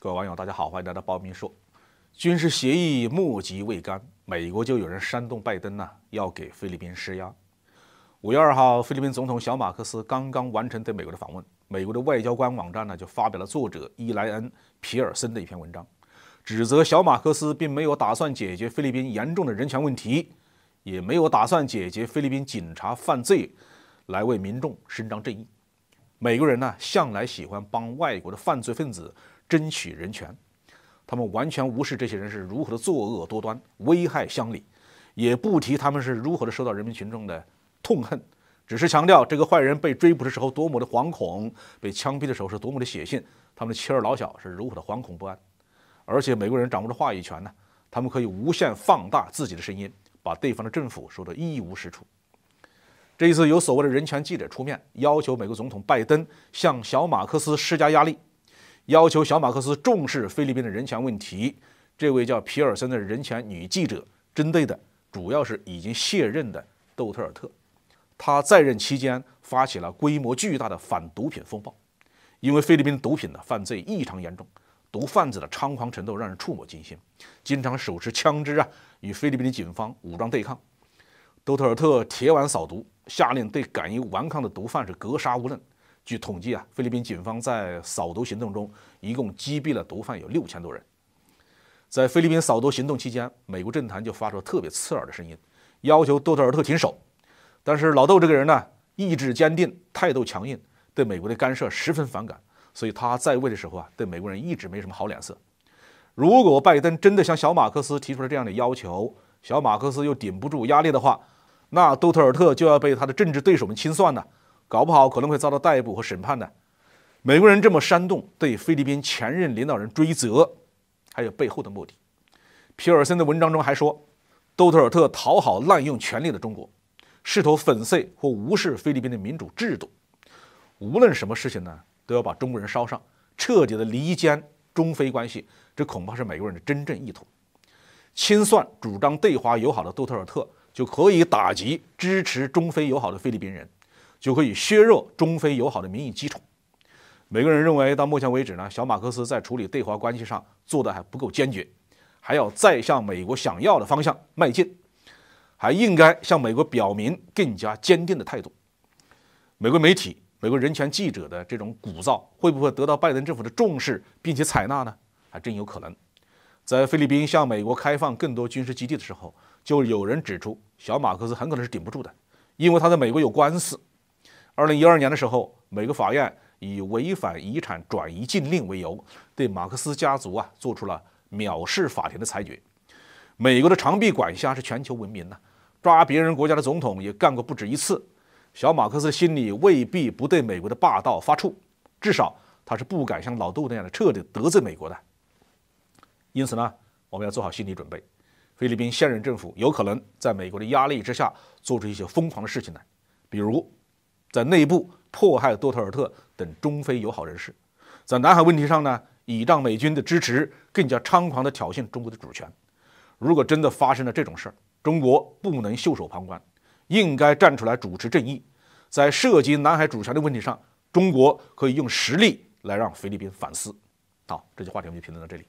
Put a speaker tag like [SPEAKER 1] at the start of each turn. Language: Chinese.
[SPEAKER 1] 各位网友，大家好，欢迎来到包明说。军事协议末极未干，美国就有人煽动拜登要给菲律宾施压。5月2号，菲律宾总统小马克思刚刚完成对美国的访问，美国的外交官网站就发表了作者伊莱恩·皮尔森的一篇文章，指责小马克思并没有打算解决菲律宾严重的人权问题，也没有打算解决菲律宾警察犯罪，来为民众伸张正义。美国人向来喜欢帮外国的犯罪分子争取人权，他们完全无视这些人是如何的作恶多端、危害乡里，也不提他们是如何的受到人民群众的痛恨，只是强调这个坏人被追捕的时候多么的惶恐，被枪毙的时候是多么的血腥，他们的妻儿老小是如何的惶恐不安。而且美国人掌握着话语权他们可以无限放大自己的声音，把对方的政府说得一无是处。这一次有所谓的人权记者出面，要求美国总统拜登向小马克思施加压力，要求小马克思重视菲律宾的人权问题。这位叫皮尔森的人权女记者针对的主要是已经卸任的窦特尔特，他在任期间发起了规模巨大的反毒品风暴，因为菲律宾毒品犯罪异常严重，毒贩子的猖狂程度让人触目惊心，经常手持枪支与菲律宾的警方武装对抗。窦特尔特铁腕扫毒，下令对敢于顽抗的毒贩是格杀勿论。据统计菲律宾警方在扫毒行动中一共击毙了毒贩有6000多人。在菲律宾扫毒行动期间，美国政坛就发出了特别刺耳的声音，要求窦特尔特停手。但是老窦这个人意志坚定，态度强硬，对美国的干涉十分反感，所以他在位的时候对美国人一直没什么好脸色。如果拜登真的向小马克思提出了这样的要求，小马克思又顶不住压力的话，那窦特尔特就要被他的政治对手们清算搞不好可能会遭到逮捕和审判的。美国人这么煽动对菲律宾前任领导人追责，还有背后的目的。皮尔森的文章中还说，窦特尔特讨好滥用权力的中国，试图粉碎或无视菲律宾的民主制度。无论什么事情都要把中国人捎上，彻底的离间中菲关系，这恐怕是美国人的真正意图。清算主张对华友好的窦特尔特，就可以打击支持中菲友好的菲律宾人，就可以削弱中菲友好的民意基础。美国人认为到目前为止小马克思在处理对华关系上做得还不够坚决，还要再向美国想要的方向迈进，还应该向美国表明更加坚定的态度。美国媒体、美国人权记者的这种鼓噪会不会得到拜登政府的重视并且采纳呢？还真有可能。在菲律宾向美国开放更多军事基地的时候，就有人指出小马克思很可能是顶不住的，因为他在美国有官司。2012年的时候，美国法院以违反遗产转移禁令为由，对马克思家族做出了藐视法庭的裁决。美国的长臂管辖是全球闻名抓别人国家的总统也干过不止一次。小马克思心里未必不对美国的霸道发怵，至少他是不敢像老窦那样的彻底得罪美国的。因此我们要做好心理准备，菲律宾现任政府有可能在美国的压力之下做出一些疯狂的事情来，比如在内部迫害窦特尔特等中菲友好人士，在南海问题上倚仗美军的支持，更加猖狂地挑衅中国的主权。如果真的发生了这种事儿，中国不能袖手旁观，应该站出来主持正义。在涉及南海主权的问题上，中国可以用实力来让菲律宾反思。好，这期话题我们就评论到这里。